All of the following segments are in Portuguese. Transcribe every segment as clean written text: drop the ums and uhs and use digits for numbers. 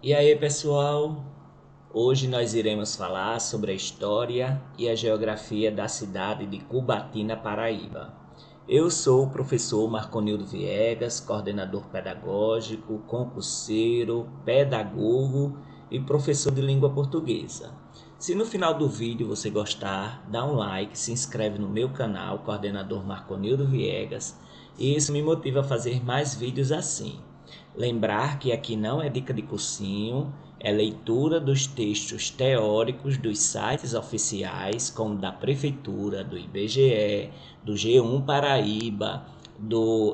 E aí, pessoal? Hoje nós iremos falar sobre a história e a geografia da cidade de Cubati, na Paraíba. Eu sou o professor Marconildo Viegas, coordenador pedagógico, concurseiro, pedagogo e professor de língua portuguesa. Se no final do vídeo você gostar, dá um like, se inscreve no meu canal, coordenador Marconildo Viegas, e isso me motiva a fazer mais vídeos assim. Lembrar que aqui não é dica de cursinho, é leitura dos textos teóricos dos sites oficiais, como da Prefeitura, do IBGE, do G1 Paraíba,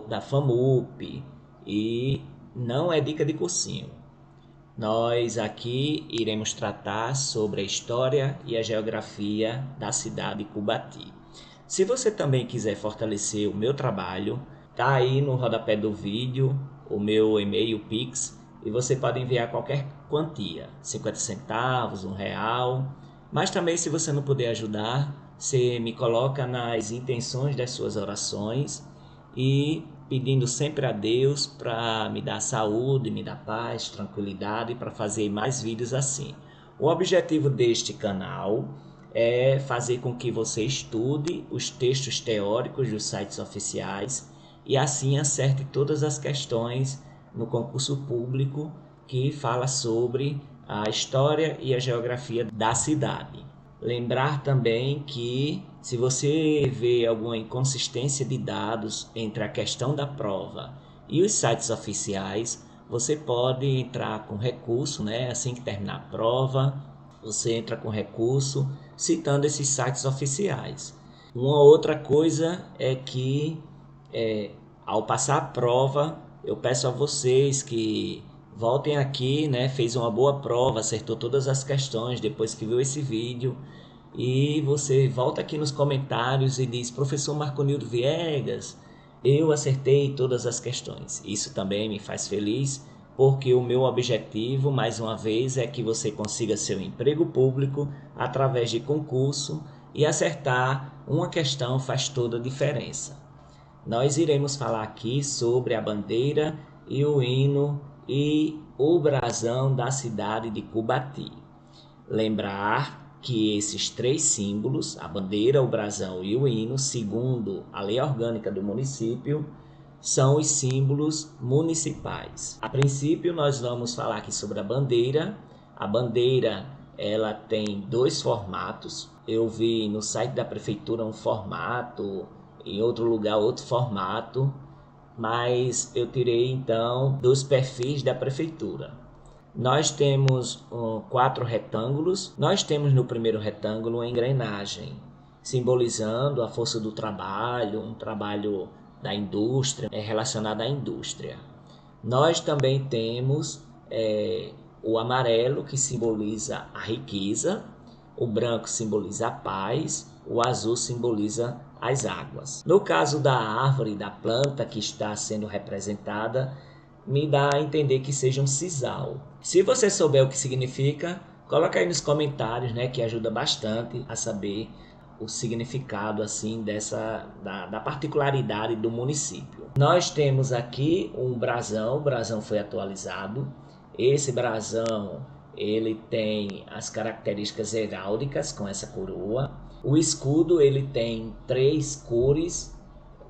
da FAMUP, e não é dica de cursinho. Nós aqui iremos tratar sobre a história e a geografia da cidade de Cubati. Se você também quiser fortalecer o meu trabalho, tá aí no rodapé do vídeo o meu e-mail Pix e você pode enviar qualquer quantia, 50 centavos, R$ 1. Mas também, se você não puder ajudar, você me coloca nas intenções das suas orações e pedindo sempre a Deus para me dar saúde, me dar paz, tranquilidade para fazer mais vídeos assim. O objetivo deste canal é fazer com que você estude os textos teóricos dos sites oficiais e assim acerte todas as questões no concurso público que fala sobre a história e a geografia da cidade. Lembrar também que, se você vê alguma inconsistência de dados entre a questão da prova e os sites oficiais, você pode entrar com recurso, né? Assim que terminar a prova, você entra com recurso citando esses sites oficiais. Uma outra coisa é que, ao passar a prova, eu peço a vocês que voltem aqui, né? Fez uma boa prova, acertou todas as questões depois que viu esse vídeo. E você volta aqui nos comentários e diz: professor Marconildo Viegas, eu acertei todas as questões. Isso também me faz feliz, porque o meu objetivo, mais uma vez, é que você consiga seu emprego público através de concurso, e acertar uma questão faz toda a diferença. Nós iremos falar aqui sobre a bandeira e o hino e o brasão da cidade de Cubati. Lembrar que esses três símbolos, a bandeira, o brasão e o hino, segundo a lei orgânica do município, são os símbolos municipais. A princípio, nós vamos falar aqui sobre a bandeira. A bandeira, ela tem dois formatos. Eu vi no site da prefeitura um formato, em outro lugar outro formato, mas eu tirei então dos perfis da prefeitura. Nós temos 4 retângulos. Nós temos no primeiro retângulo uma engrenagem, simbolizando a força do trabalho, um trabalho da indústria, relacionado à indústria. Nós também temos o amarelo, que simboliza a riqueza, o branco simboliza a paz, o azul simboliza as águas. No caso da árvore, da planta que está sendo representada, me dá a entender que seja um sisal. Se você souber o que significa, coloca aí nos comentários, né, que ajuda bastante a saber o significado assim da particularidade do município. Nós temos aqui um brasão, o brasão foi atualizado. Esse brasão, ele tem as características heráldicas com essa coroa. O escudo, ele tem 3 cores,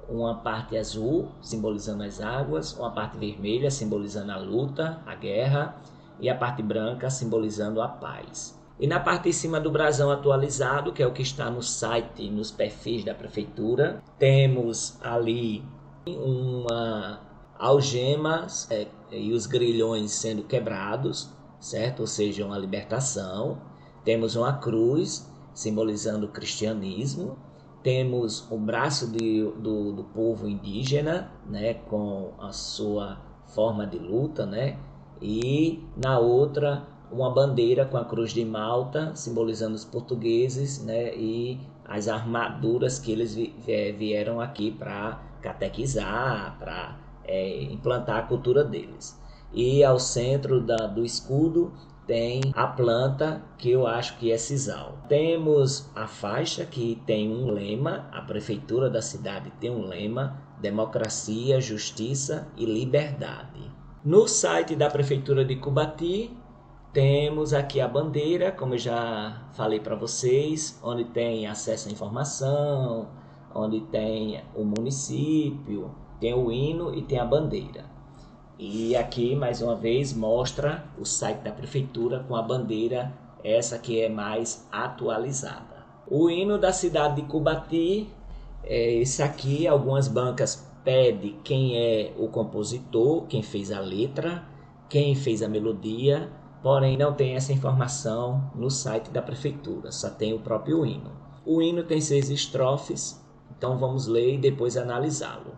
uma parte azul, simbolizando as águas, uma parte vermelha, simbolizando a luta, a guerra, e a parte branca, simbolizando a paz. E na parte de cima do brasão atualizado, que é o que está no site, nos perfis da prefeitura, temos ali uma algema e os grilhões sendo quebrados, certo? Ou seja, uma libertação. Temos uma cruz, simbolizando o cristianismo. Temos o braço do povo indígena, né, com a sua forma de luta, né? E na outra, uma bandeira com a cruz de Malta, simbolizando os portugueses, né? E as armaduras que eles vieram aqui para catequizar, para implantar a cultura deles. E ao centro do escudo tem a planta, que eu acho que é sisal. Temos a faixa, que tem um lema, a prefeitura da cidade tem um lema: democracia, justiça e liberdade. No site da prefeitura de Cubati, Temos aqui a bandeira, como eu já falei para vocês, onde tem acesso à informação, onde tem o município, tem o hino e tem a bandeira. E aqui, mais uma vez, mostra o site da prefeitura com a bandeira, essa que é mais atualizada. O hino da cidade de Cubati, esse aqui, algumas bancas pedem quem é o compositor, quem fez a letra, quem fez a melodia, porém não tem essa informação no site da prefeitura, só tem o próprio hino. O hino tem 6 estrofes, então vamos ler e depois analisá-lo.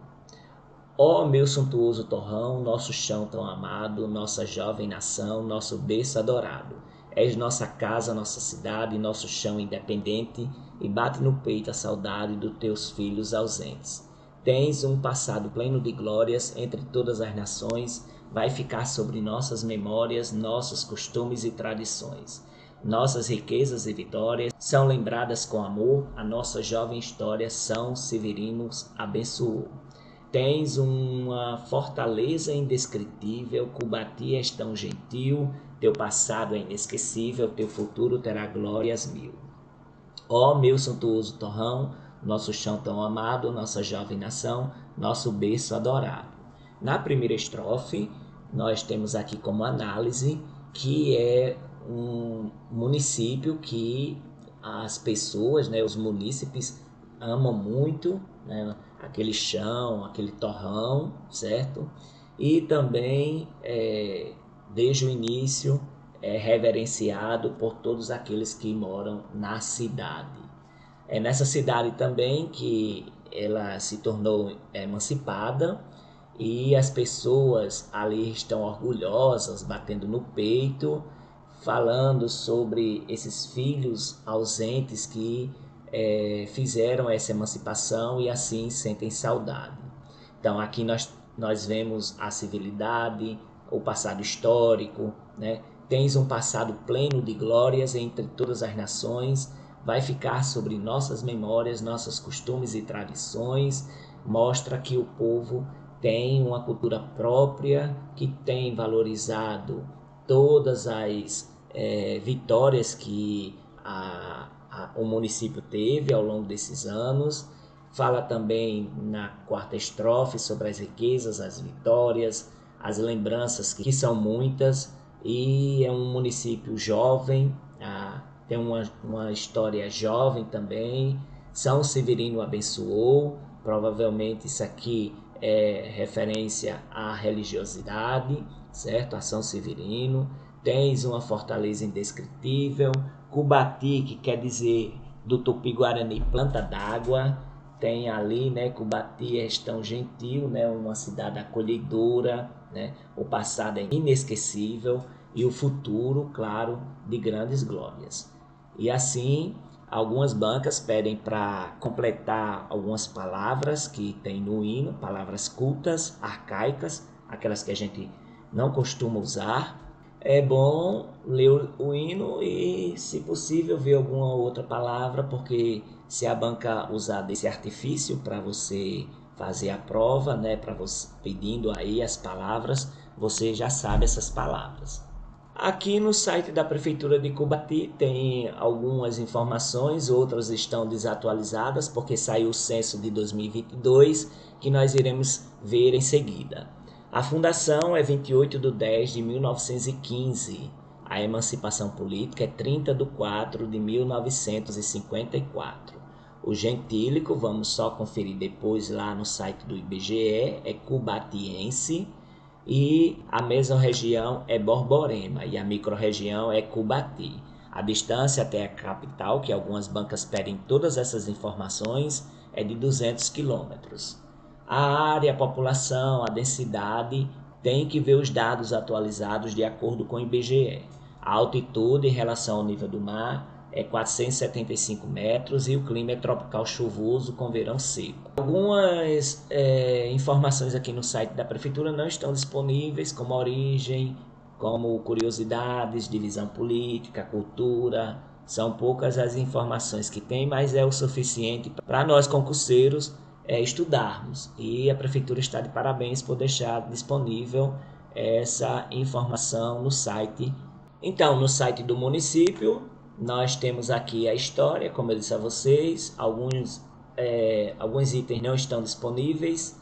Ó meu suntuoso torrão, nosso chão tão amado, nossa jovem nação, nosso berço adorado. És nossa casa, nossa cidade, nosso chão independente, e bate no peito a saudade dos teus filhos ausentes. Tens um passado pleno de glórias entre todas as nações, vai ficar sobre nossas memórias, nossos costumes e tradições. Nossas riquezas e vitórias são lembradas com amor, a nossa jovem história São Severino abençoou. Tens uma fortaleza indescritível, Cubati és tão gentil, teu passado é inesquecível, teu futuro terá glórias mil. Ó meu suntuoso torrão, nosso chão tão amado, nossa jovem nação, nosso berço adorado. Na primeira estrofe, nós temos aqui como análise que é um município que as pessoas, né, os munícipes amam muito, né, aquele chão, aquele torrão, certo? E também, desde o início, é reverenciado por todos aqueles que moram na cidade. É nessa cidade também que ela se tornou emancipada e as pessoas ali estão orgulhosas, batendo no peito, falando sobre esses filhos ausentes que fizeram essa emancipação e assim sentem saudade. Então aqui nós vemos a civilidade, o passado histórico, né? Tens um passado pleno de glórias entre todas as nações, vai ficar sobre nossas memórias, nossos costumes e tradições, mostra que o povo tem uma cultura própria, que tem valorizado todas as vitórias que o município teve ao longo desses anos. Fala também na quarta estrofe sobre as riquezas, as vitórias, as lembranças que são muitas, e é um município jovem, tem uma história jovem também. São Severino abençoou, provavelmente isso aqui é referência à religiosidade, certo? A São Severino. Tens uma fortaleza indescritível, Cubati, que quer dizer do Tupi-Guarani planta d'água, tem ali, né, Cubati és tão gentil, né, uma cidade acolhedora, né, o passado é inesquecível e o futuro, claro, de grandes glórias. E assim, algumas bancas pedem para completar algumas palavras que tem no hino, palavras cultas, arcaicas, aquelas que a gente não costuma usar. É bom ler o hino e, se possível, ver alguma outra palavra, porque se a banca usar desse artifício para você fazer a prova, né, para você pedindo aí as palavras, você já sabe essas palavras. Aqui no site da Prefeitura de Cubati tem algumas informações, outras estão desatualizadas porque saiu o censo de 2022, que nós iremos ver em seguida. A fundação é 28/10/1915, a emancipação política é 30/4/1954. O gentílico, vamos só conferir depois lá no site do IBGE, é cubatiense, e a mesorregião é Borborema e a microrregião é Cubati. A distância até a capital, que algumas bancas pedem todas essas informações, é de 200 quilômetros. A área, a população, a densidade, tem que ver os dados atualizados de acordo com o IBGE. A altitude em relação ao nível do mar é 475 metros e o clima é tropical chuvoso com verão seco. Algumas informações aqui no site da prefeitura não estão disponíveis, como origem, como curiosidades, divisão política, cultura. São poucas as informações que tem, mas é o suficiente para nós concurseiros estudarmos. E a prefeitura está de parabéns por deixar disponível essa informação no site Então, no site do município, nós temos aqui a história, como eu disse a vocês, alguns itens não estão disponíveis.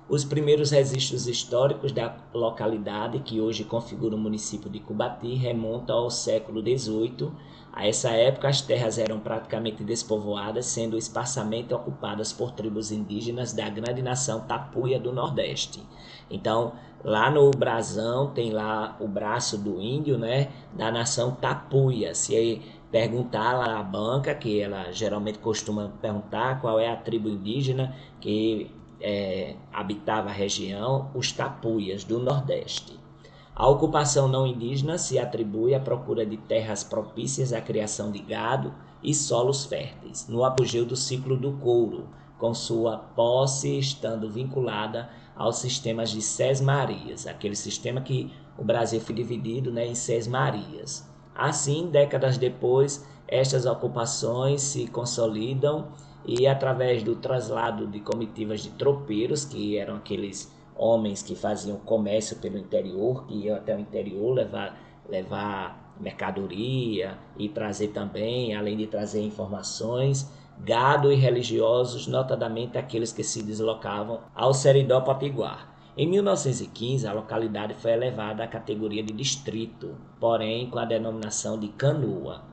Os primeiros registros históricos da localidade, que hoje configura o município de Cubati, remontam ao século XVIII. A essa época, as terras eram praticamente despovoadas, sendo esparsamente ocupadas por tribos indígenas da grande nação Tapuia do Nordeste. Então, lá no brasão, tem lá o braço do índio, né, da nação Tapuia. Se perguntar lá na banca, que ela geralmente costuma perguntar qual é a tribo indígena que habitava a região, os Tapuias do Nordeste. A ocupação não indígena se atribui à procura de terras propícias à criação de gado e solos férteis, no apogeu do ciclo do couro, com sua posse estando vinculada aos sistemas de sesmarias, aquele sistema que o Brasil foi dividido, né, em sesmarias. Assim, décadas depois, estas ocupações se consolidam e através do traslado de comitivas de tropeiros, que eram aqueles homens que faziam comércio pelo interior, que iam até o interior levar mercadoria e trazer também, além de trazer informações, gado e religiosos, notadamente aqueles que se deslocavam ao Seridó Potiguar. Em 1915, a localidade foi elevada à categoria de distrito, porém com a denominação de Canoa.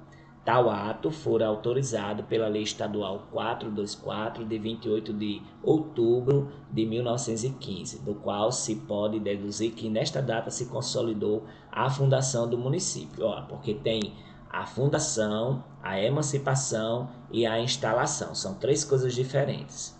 Tal ato fora autorizado pela Lei Estadual 424, de 28 de outubro de 1915, do qual se pode deduzir que nesta data se consolidou a fundação do município, porque tem a fundação, a emancipação e a instalação, são três coisas diferentes.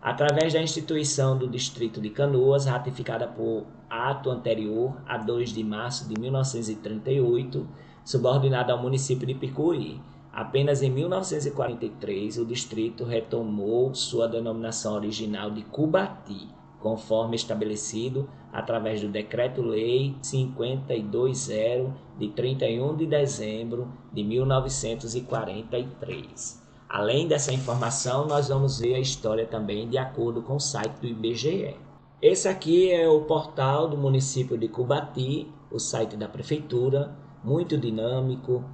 Através da instituição do Distrito de Canoas, ratificada por ato anterior a 2 de março de 1938, subordinado ao município de Picuí. Apenas em 1943, o distrito retomou sua denominação original de Cubati, conforme estabelecido através do Decreto-Lei 520, de 31 de dezembro de 1943. Além dessa informação, nós vamos ver a história também de acordo com o site do IBGE. Esse aqui é o portal do município de Cubati, o site da prefeitura, muito dinâmico,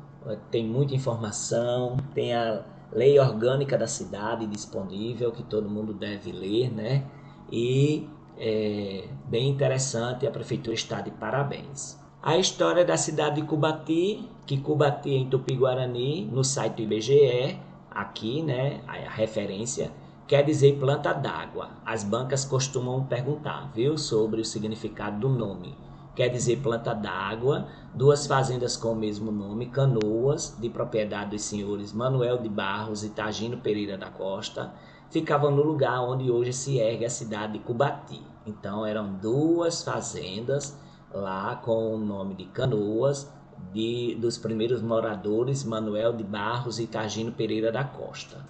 tem muita informação, tem a lei orgânica da cidade disponível, que todo mundo deve ler, né? E é bem interessante, a prefeitura está de parabéns. A história da cidade de Cubati, que Cubati em Tupi-Guarani, no site do IBGE, aqui, né, a referência, quer dizer planta d'água. As bancas costumam perguntar, viu, sobre o significado do nome. Quer dizer planta d'água, duas fazendas com o mesmo nome, Canoas, de propriedade dos senhores Manuel de Barros e Tagino Pereira da Costa, ficavam no lugar onde hoje se ergue a cidade de Cubati. Então eram duas fazendas lá com o nome de Canoas, dos primeiros moradores Manuel de Barros e Tagino Pereira da Costa.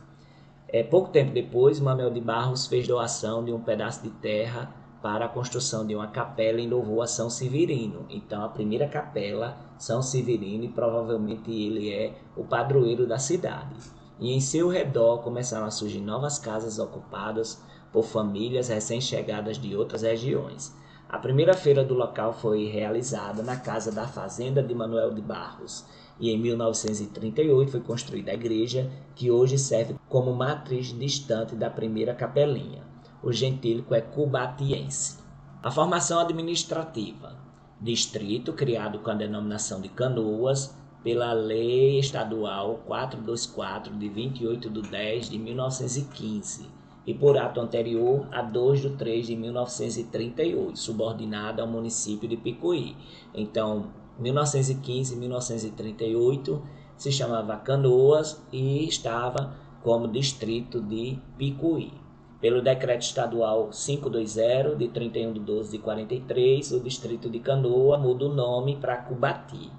Pouco tempo depois, Manuel de Barros fez doação de um pedaço de terra para a construção de uma capela em louvor a São Severino. Então, a primeira capela, São Severino, e provavelmente ele é o padroeiro da cidade. E em seu redor começaram a surgir novas casas ocupadas por famílias recém-chegadas de outras regiões. A primeira feira do local foi realizada na casa da fazenda de Manuel de Barros, e em 1938 foi construída a igreja, que hoje serve como matriz distante da primeira capelinha. O gentílico é cubatiense. A formação administrativa. Distrito criado com a denominação de Canoas pela Lei Estadual 424, de 28 de 10 de 1915, e por ato anterior a 2 de 3 de 1938, subordinado ao município de Picuí. Então, 1915 e 1938 se chamava Canoas e estava como distrito de Picuí. Pelo Decreto Estadual 520, de 31 de 12 de 43, o distrito de Canoa muda o nome para Cubati.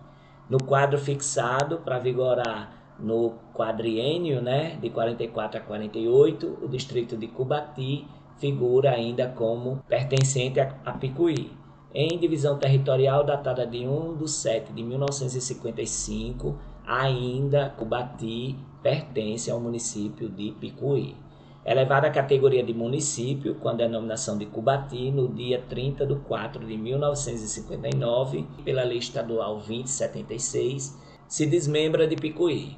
No quadro fixado para vigorar no quadriênio, né, de 44 a 48, o distrito de Cubati figura ainda como pertencente a Picuí. Em divisão territorial datada de 1 de 7 de 1955, ainda Cubati pertence ao município de Picuí. elevada à categoria de município com a denominação de Cubati no dia 30 de 4 de 1959, pela Lei Estadual 2076, se desmembra de Picuí.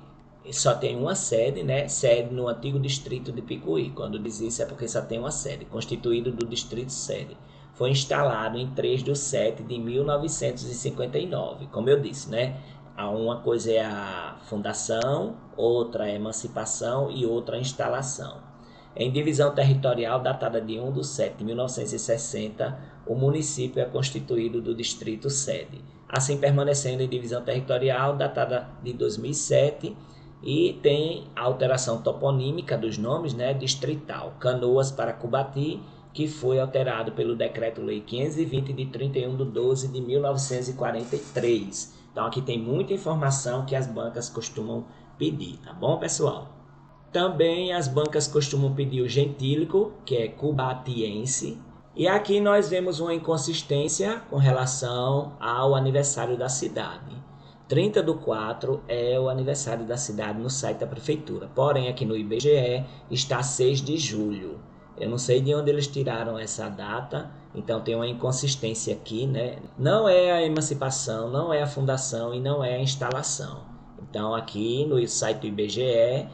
Só tem uma sede, né? Sede no antigo distrito de Picuí. Quando diz isso é porque só tem uma sede, constituído do distrito sede. Foi instalado em 3 de 7 de 1959, como eu disse, né? Uma coisa é a fundação, outra é a emancipação e outra a instalação. Em divisão territorial datada de 1 de 7 de 1960, o município é constituído do distrito sede, assim permanecendo em divisão territorial datada de 2007 e tem a alteração toponímica dos nomes, né, distrital, Canoas para Cubati, que foi alterado pelo Decreto-Lei 520 de 31 de 12 de 1943. Então aqui tem muita informação que as bancas costumam pedir, tá bom, pessoal? Também as bancas costumam pedir o gentílico, que é cubatiense. E aqui nós vemos uma inconsistência com relação ao aniversário da cidade. 30 do 4 é o aniversário da cidade no site da prefeitura. Porém, aqui no IBGE está 6 de julho. Eu não sei de onde eles tiraram essa data, então tem uma inconsistência aqui, né? Não é a emancipação, não é a fundação e não é a instalação. Então aqui no site do IBGE,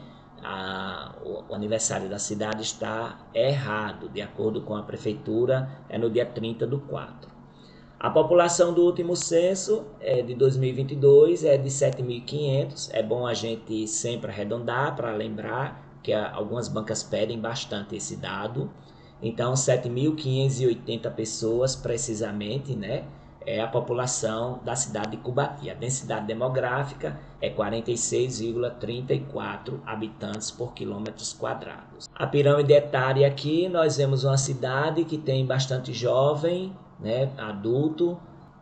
o aniversário da cidade está errado, de acordo com a prefeitura, é no dia 30 do 4. A população do último censo de 2022 é de 7.500, é bom a gente sempre arredondar para lembrar que algumas bancas pedem bastante esse dado. Então 7.580 pessoas precisamente, né? É a população da cidade de Cubati. A densidade demográfica é 46,34 habitantes por quilômetros quadrados. A pirâmide etária aqui, nós vemos uma cidade que tem bastante jovem, né, adulto,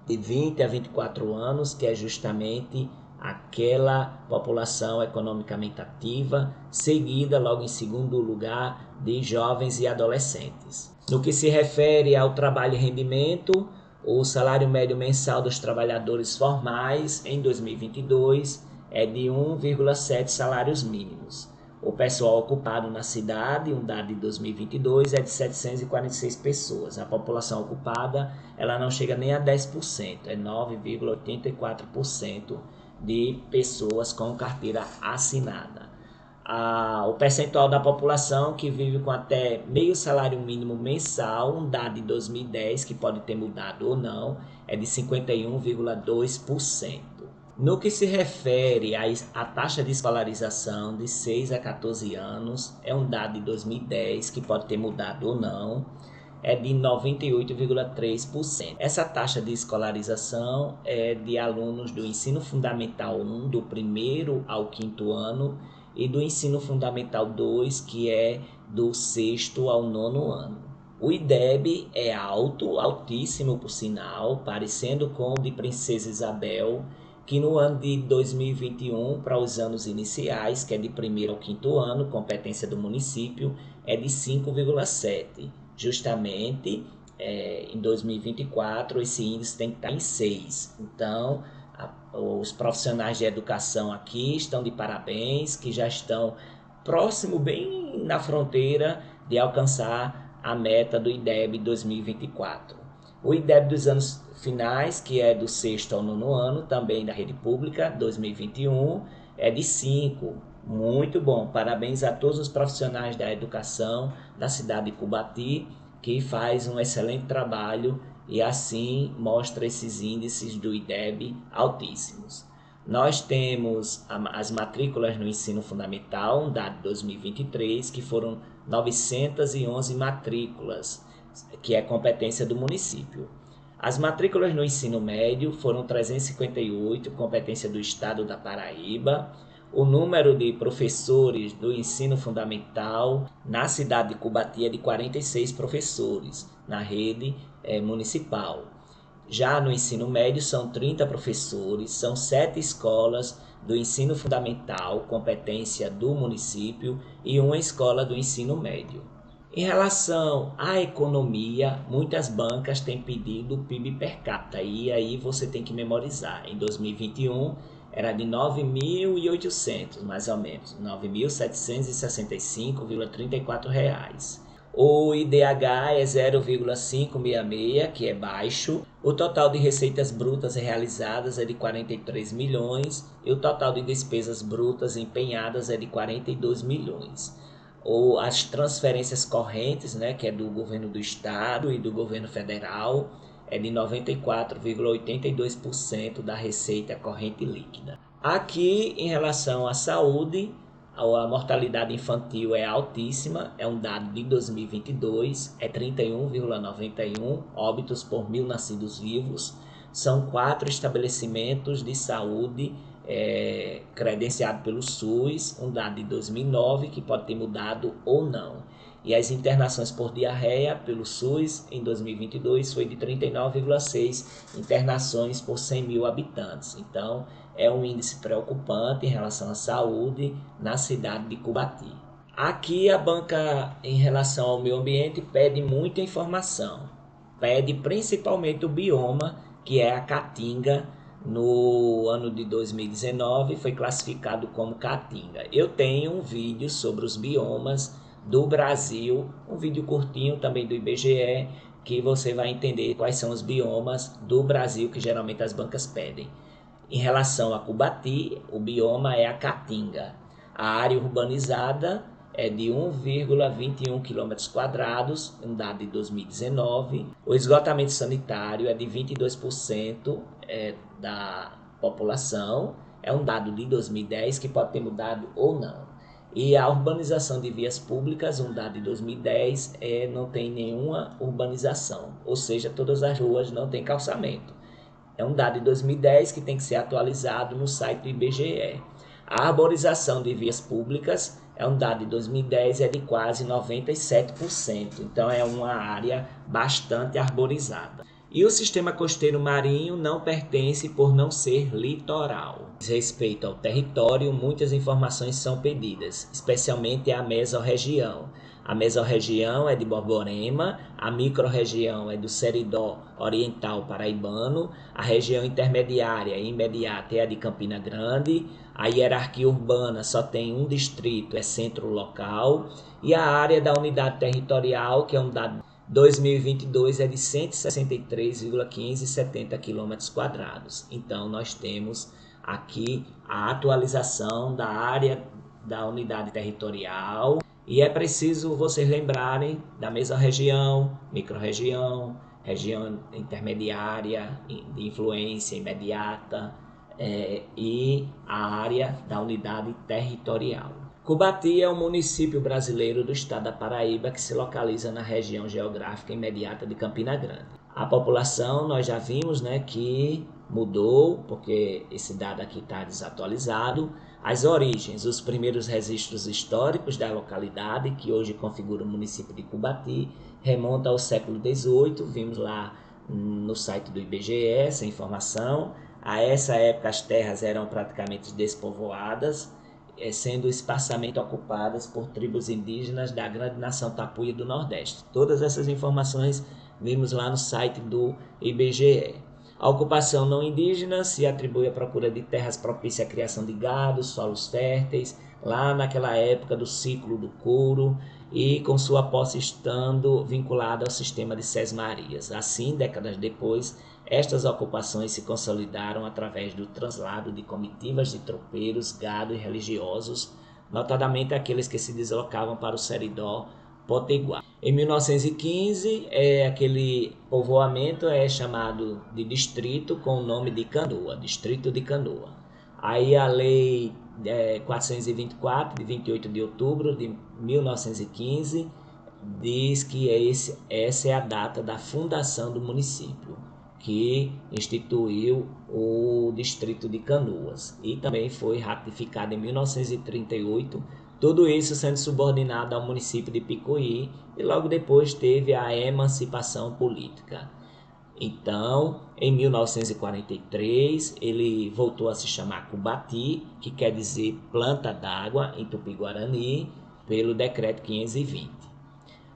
de 20 a 24 anos, que é justamente aquela população economicamente ativa, seguida logo em segundo lugar de jovens e adolescentes. No que se refere ao trabalho e rendimento, o salário médio mensal dos trabalhadores formais em 2022 é de 1,7 salários mínimos. O pessoal ocupado na cidade, um dado de 2022, é de 746 pessoas. A população ocupada ela não chega nem a 10%, é 9,84% de pessoas com carteira assinada. O percentual da população que vive com até meio salário mínimo mensal, um dado de 2010, que pode ter mudado ou não, é de 51,2%. No que se refere à taxa de escolarização de 6 a 14 anos, é um dado de 2010, que pode ter mudado ou não, é de 98,3%. Essa taxa de escolarização é de alunos do ensino fundamental 1, do primeiro ao quinto ano, e do ensino fundamental 2, que é do sexto ao nono ano. O IDEB é altíssimo por sinal, parecendo com o de Princesa Isabel, que no ano de 2021, para os anos iniciais, que é de primeiro ao quinto ano, competência do município, é de 5,7. Justamente, em 2024, esse índice tem que estar em 6. Então, os profissionais de educação aqui estão de parabéns, que já estão próximo, bem na fronteira de alcançar a meta do IDEB 2024. O IDEB dos anos finais, que é do sexto ao nono ano, também da rede pública, 2021, é de 5. Muito bom, parabéns a todos os profissionais da educação da cidade de Cubati, que faz um excelente trabalho e assim mostra esses índices do IDEB altíssimos. Nós temos as matrículas no ensino fundamental, um dado de 2023, que foram 911 matrículas, que é competência do município. As matrículas no ensino médio foram 358, competência do estado da Paraíba. O número de professores do ensino fundamental na cidade de Cubati é de 46 professores na rede municipal. Já no ensino médio são 30 professores, são 7 escolas do ensino fundamental, competência do município, e uma escola do ensino médio. Em relação à economia, muitas bancas têm pedido o PIB per capita, e aí você tem que memorizar. Em 2021 era de 9.800, mais ou menos, R$ 9.765,34. O IDH é 0,566, que é baixo. O total de receitas brutas realizadas é de 43 milhões e o total de despesas brutas empenhadas é de 42 milhões. Ou as transferências correntes, né, que é do governo do estado e do governo federal, é de 94,82% da receita corrente líquida. Aqui, em relação à saúde, a mortalidade infantil é altíssima, é um dado de 2022, é 31,91 óbitos por 1.000 nascidos vivos. São 4 estabelecimentos de saúde credenciados pelo SUS, um dado de 2009 que pode ter mudado ou não. E as internações por diarreia pelo SUS em 2022 foi de 39,6 internações por 100 mil habitantes. Então, é um índice preocupante em relação à saúde na cidade de Cubati. Aqui a banca, em relação ao meio ambiente, pede muita informação. Pede principalmente o bioma, que é a caatinga. No ano de 2019 foi classificado como caatinga. Eu tenho um vídeo sobre os biomas do Brasil, um vídeo curtinho também do IBGE, que você vai entender quais são os biomas do Brasil que geralmente as bancas pedem. Em relação a Cubati, o bioma é a caatinga. A área urbanizada é de 1,21 km², um dado de 2019. O esgotamento sanitário é de 22% da população, é um dado de 2010 que pode ter mudado ou não. E a urbanização de vias públicas, um dado de 2010, não tem nenhuma urbanização, ou seja, todas as ruas não têm calçamento. É um dado de 2010 que tem que ser atualizado no site do IBGE. A arborização de vias públicas é um dado de 2010, é de quase 97%. Então é uma área bastante arborizada. E o sistema costeiro marinho não pertence por não ser litoral. Respeito ao território, muitas informações são pedidas, especialmente a mesorregião. A mesorregião é de Borborema, a microrregião é do Seridó Oriental Paraibano, a região intermediária e imediata é a de Campina Grande, a hierarquia urbana só tem um distrito, é centro local, e a área da unidade territorial, que é um dado 2022, é de 163,570 km². Então, nós temos aqui a atualização da área da unidade territorial. E é preciso vocês lembrarem da mesorregião, microrregião, região intermediária, de influência imediata e a área da unidade territorial. Cubati é um município brasileiro do estado da Paraíba que se localiza na região geográfica imediata de Campina Grande. A população, nós já vimos, né, que mudou, porque esse dado aqui está desatualizado. As origens, os primeiros registros históricos da localidade, que hoje configura o município de Cubati, remontam ao século XVIII, vimos lá no site do IBGE essa informação. A essa época as terras eram praticamente despovoadas, sendo esparsamente ocupadas por tribos indígenas da grande nação Tapuia do Nordeste. Todas essas informações vimos lá no site do IBGE. A ocupação não indígena se atribui à procura de terras propícias à criação de gado, solos férteis, lá naquela época do ciclo do couro, e com sua posse estando vinculada ao sistema de sesmarias. Assim, décadas depois, estas ocupações se consolidaram através do translado de comitivas de tropeiros, gado e religiosos, notadamente aqueles que se deslocavam para o Seridó Potiguar. Em 1915, aquele povoamento é chamado de distrito com o nome de Canoa, Distrito de Canoa. Aí a lei 424, de 28 de outubro de 1915, diz que essa é a data da fundação do município, que instituiu o Distrito de Canoas, e também foi ratificado em 1938, tudo isso sendo subordinado ao município de Picuí, e logo depois teve a emancipação política. Então, em 1943, ele voltou a se chamar Cubati, que quer dizer planta d'água em Tupi-Guarani, pelo decreto 520.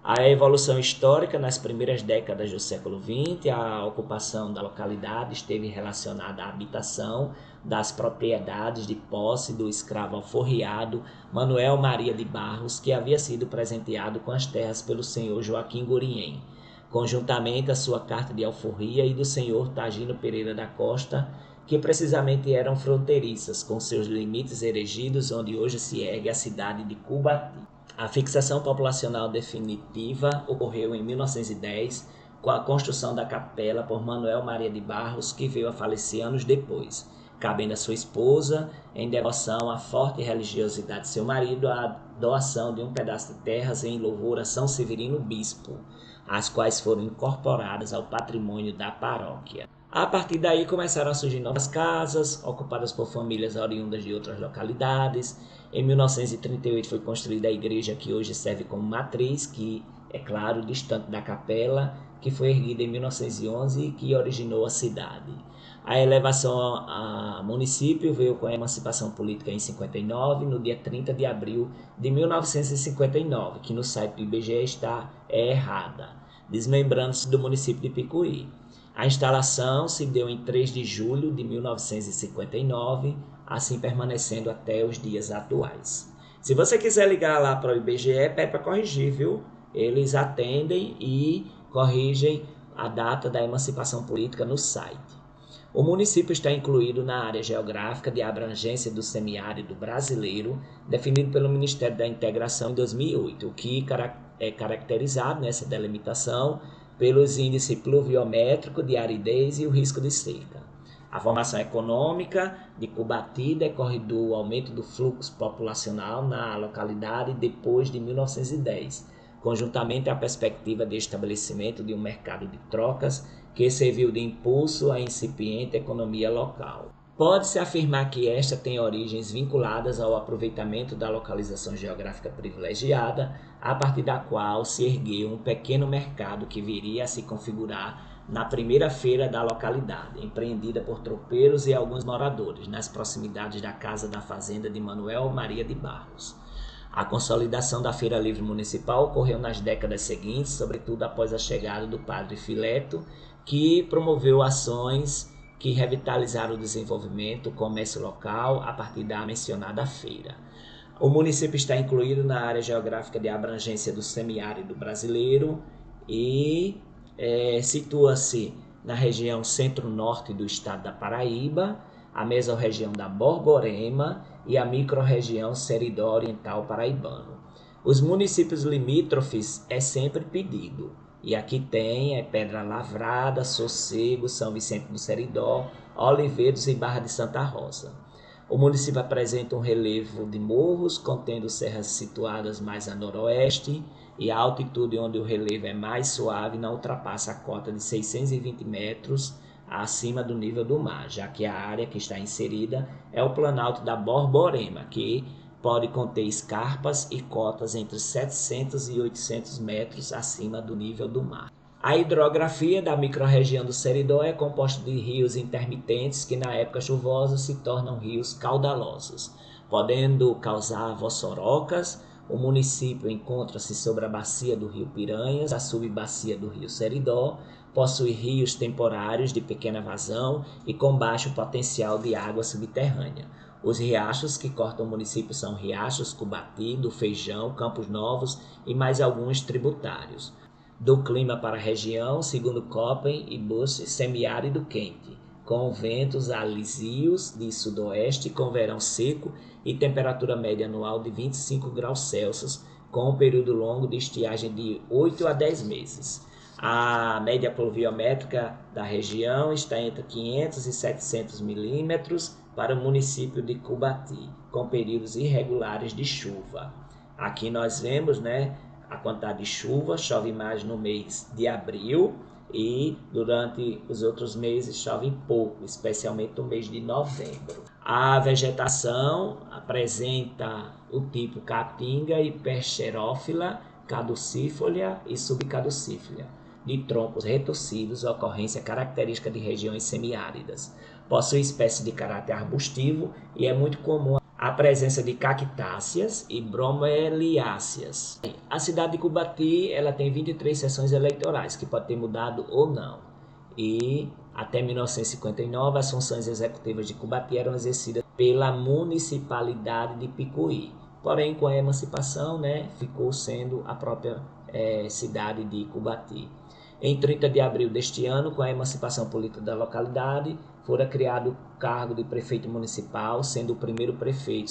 A evolução histórica nas primeiras décadas do século XX, a ocupação da localidade esteve relacionada à habitação das propriedades de posse do escravo alforriado Manuel Maria de Barros, que havia sido presenteado com as terras pelo senhor Joaquim Gurien, conjuntamente a sua carta de alforria, e do senhor Tagino Pereira da Costa, que precisamente eram fronteiriças com seus limites erigidos onde hoje se ergue a cidade de Cubati. A fixação populacional definitiva ocorreu em 1910, com a construção da capela por Manuel Maria de Barros, que veio a falecer anos depois, cabendo a sua esposa, em devoção à forte religiosidade de seu marido, a doação de um pedaço de terras em louvor a São Severino Bispo, as quais foram incorporadas ao patrimônio da paróquia. A partir daí começaram a surgir novas casas, ocupadas por famílias oriundas de outras localidades. Em 1938 foi construída a igreja que hoje serve como matriz, que é claro, distante da capela, que foi erguida em 1911 e que originou a cidade. A elevação a município veio com a emancipação política em 59, no dia 30 de abril de 1959, que no site do IBGE está errada, desmembrando-se do município de Picuí. A instalação se deu em 3 de julho de 1959, assim permanecendo até os dias atuais. Se você quiser ligar lá para o IBGE, pede para corrigir, viu? Eles atendem e corrigem a data da emancipação política no site. O município está incluído na área geográfica de abrangência do semiárido brasileiro, definido pelo Ministério da Integração em 2008, o que é caracterizado nessa delimitação pelos índices pluviométricos de aridez e o risco de seca. A formação econômica de Cubati decorre do aumento do fluxo populacional na localidade depois de 1910, conjuntamente à perspectiva de estabelecimento de um mercado de trocas que serviu de impulso à incipiente economia local. Pode-se afirmar que esta tem origens vinculadas ao aproveitamento da localização geográfica privilegiada, a partir da qual se ergueu um pequeno mercado que viria a se configurar na primeira feira da localidade, empreendida por tropeiros e alguns moradores, nas proximidades da casa da fazenda de Manuel Maria de Barros. A consolidação da Feira Livre Municipal ocorreu nas décadas seguintes, sobretudo após a chegada do padre Fileto, que promoveu ações que revitalizaram o desenvolvimento, o comércio local a partir da mencionada feira. O município está incluído na área geográfica de abrangência do semiárido brasileiro e situa-se na região centro-norte do estado da Paraíba, a mesorregião da Borborema e a microrregião Seridó Oriental Paraibano. Os municípios limítrofes é sempre pedido. E aqui tem Pedra Lavrada, Sossego, São Vicente do Seridó, Oliveiros e Barra de Santa Rosa. O município apresenta um relevo de morros, contendo serras situadas mais a noroeste, e a altitude onde o relevo é mais suave não ultrapassa a cota de 620 metros acima do nível do mar, já que a área que está inserida é o Planalto da Borborema, que pode conter escarpas e cotas entre 700 e 800 metros acima do nível do mar. A hidrografia da microrregião do Seridó é composta de rios intermitentes que na época chuvosa se tornam rios caudalosos, podendo causar vossorocas. O município encontra-se sobre a bacia do rio Piranhas, a subbacia do rio Seridó, possui rios temporários de pequena vazão e com baixo potencial de água subterrânea. Os riachos que cortam o município são Riachos Cubati, do Feijão, Campos Novos e mais alguns tributários. Do clima para a região, segundo Köppen e Bush, semiárido quente, com ventos alisios de sudoeste, com verão seco e temperatura média anual de 25 graus Celsius, com um período longo de estiagem de 8 a 10 meses. A média pluviométrica da região está entre 500 e 700 milímetros para o município de Cubati, com períodos irregulares de chuva. Aqui nós vemos, a quantidade de chuva, chove mais no mês de abril e durante os outros meses chove pouco, especialmente no mês de novembro. A vegetação apresenta o tipo caatinga e percherófila, caducífolia e subcaducífolia, de troncos retorcidos, ocorrência característica de regiões semiáridas. Possui espécie de caráter arbustivo e é muito comum a presença de cactáceas e bromeliáceas. A cidade de Cubati ela tem 23 seções eleitorais, que pode ter mudado ou não. E até 1959 as funções executivas de Cubati eram exercidas pela municipalidade de Picuí. Porém, com a emancipação, ficou sendo a própria cidade de Cubati. Em 30 de abril deste ano, com a emancipação política da localidade, fora criado o cargo de prefeito municipal, sendo o primeiro prefeito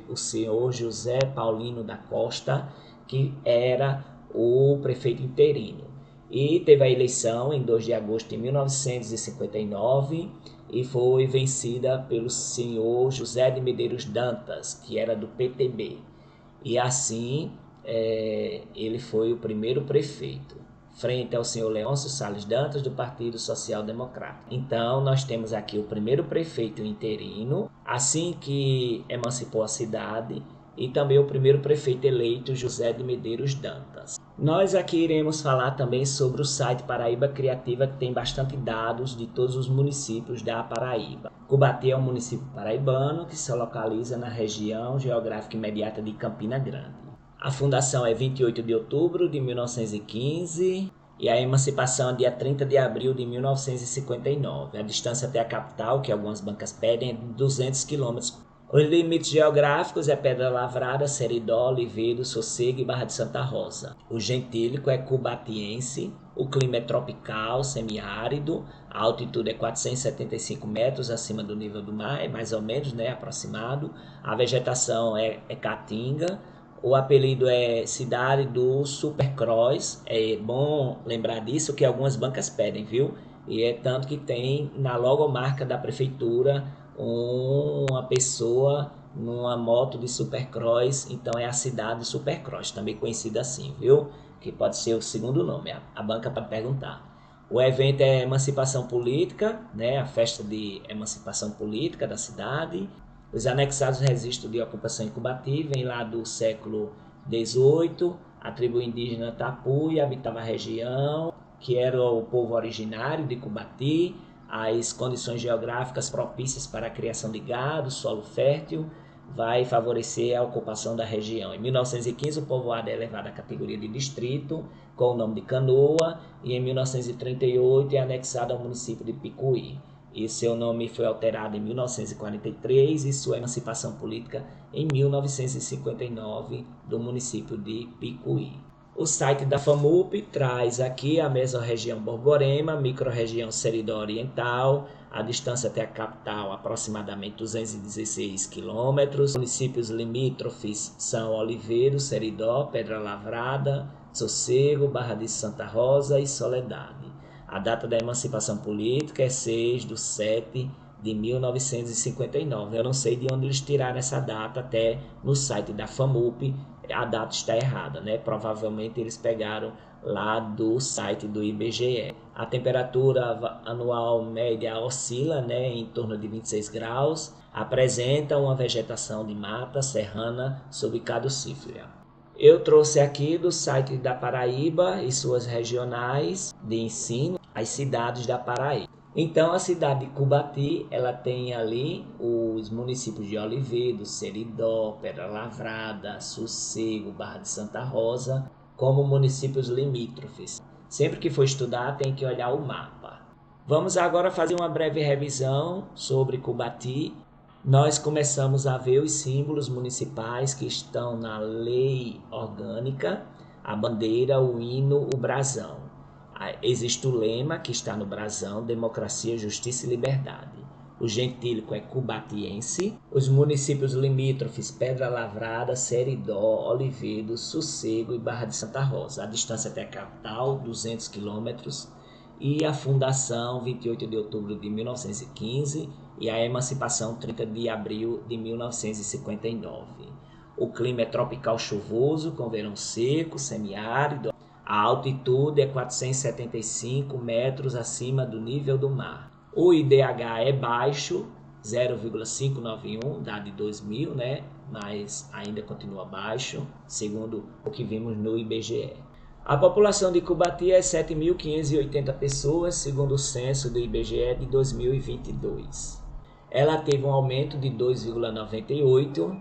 o senhor José Paulino da Costa, que era o prefeito interino. E teve a eleição em 2 de agosto de 1959 e foi vencida pelo senhor José de Medeiros Dantas, que era do PTB. E assim ele foi o primeiro prefeito, frente ao senhor Leôncio Salles Dantas, do Partido Social Democrata. Então, nós temos aqui o primeiro prefeito interino, assim que emancipou a cidade, e também o primeiro prefeito eleito, José de Medeiros Dantas. Nós aqui iremos falar também sobre o site Paraíba Criativa, que tem bastante dados de todos os municípios da Paraíba. Cubati é um município paraibano que se localiza na região geográfica imediata de Campina Grande. A fundação é 28 de outubro de 1915 e a emancipação é dia 30 de abril de 1959. A distância até a capital, que algumas bancas pedem, é de 200 quilômetros. Os limites geográficos é Pedra Lavrada, Seridó, Olivedo, Sossego e Barra de Santa Rosa. O gentílico é cubatiense, o clima é tropical, semiárido, a altitude é 475 metros acima do nível do mar, é mais ou menos, aproximado. A vegetação é caatinga. O apelido é Cidade do Supercross. É bom lembrar disso, que algumas bancas pedem, viu? E é tanto que tem na logomarca da prefeitura uma pessoa numa moto de Supercross, então é a Cidade do Supercross, também conhecida assim, viu? Que pode ser o segundo nome, a banca para perguntar. O evento é Emancipação Política, a festa de emancipação política da cidade. Os anexados registros de ocupação em Cubati vêm lá do século XVIII. A tribo indígena Tapuia habitava a região, que era o povo originário de Cubati. As condições geográficas propícias para a criação de gado, solo fértil, vai favorecer a ocupação da região. Em 1915, o povoado é elevado à categoria de distrito, com o nome de Canoa, e em 1938 é anexado ao município de Picuí. E seu nome foi alterado em 1943 e sua emancipação política em 1959 do município de Picuí. O site da FAMUP traz aqui a mesorregião Borborema, microrregião Seridó Oriental, a distância até a capital aproximadamente 216 quilômetros. Municípios limítrofes são Olivedo, Seridó, Pedra Lavrada, Sossego, Barra de Santa Rosa e Soledade. A data da emancipação política é 6/7 de 1959. Eu não sei de onde eles tiraram essa data, até no site da FAMUP a data está errada, Provavelmente eles pegaram lá do site do IBGE. A temperatura anual média oscila, em torno de 26 graus. Apresenta uma vegetação de mata serrana sob caducífera. Eu trouxe aqui do site da Paraíba e suas regionais de ensino, as cidades da Paraíba. Então, a cidade de Cubati, ela tem ali os municípios de Olivedo, Seridó, Pedra Lavrada, Sossego, Barra de Santa Rosa, como municípios limítrofes. Sempre que for estudar, tem que olhar o mapa. Vamos agora fazer uma breve revisão sobre Cubati. Nós começamos a ver os símbolos municipais que estão na lei orgânica, a bandeira, o hino, o brasão. Existe o lema que está no brasão: Democracia, Justiça e Liberdade. O gentílico é cubatiense. Os municípios limítrofes: Pedra Lavrada, Seridó, Olivedo, Sossego e Barra de Santa Rosa. A distância até a capital, 200 quilômetros. E a fundação, 28 de outubro de 1915. E a emancipação, 30 de abril de 1959. O clima é tropical chuvoso, com verão seco, semiárido. A altitude é 475 metros acima do nível do mar. O IDH é baixo, 0,591, dado de 2000, mas ainda continua baixo, segundo o que vimos no IBGE. A população de Cubati é 7.580 pessoas, segundo o censo do IBGE de 2022. ela teve um aumento de 2,98.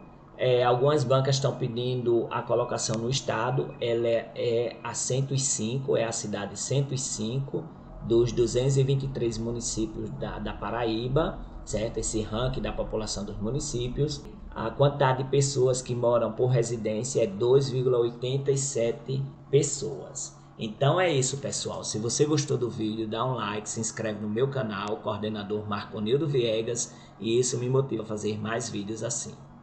Algumas bancas estão pedindo a colocação no estado, ela é a 105, é a cidade 105 dos 223 municípios da Paraíba, certo? Esse ranking da população dos municípios. A quantidade de pessoas que moram por residência é 2,87 pessoas. Então é isso, pessoal. Se você gostou do vídeo, dá um like, se inscreve no meu canal, coordenador Marconildo Viegas, e isso me motiva a fazer mais vídeos assim.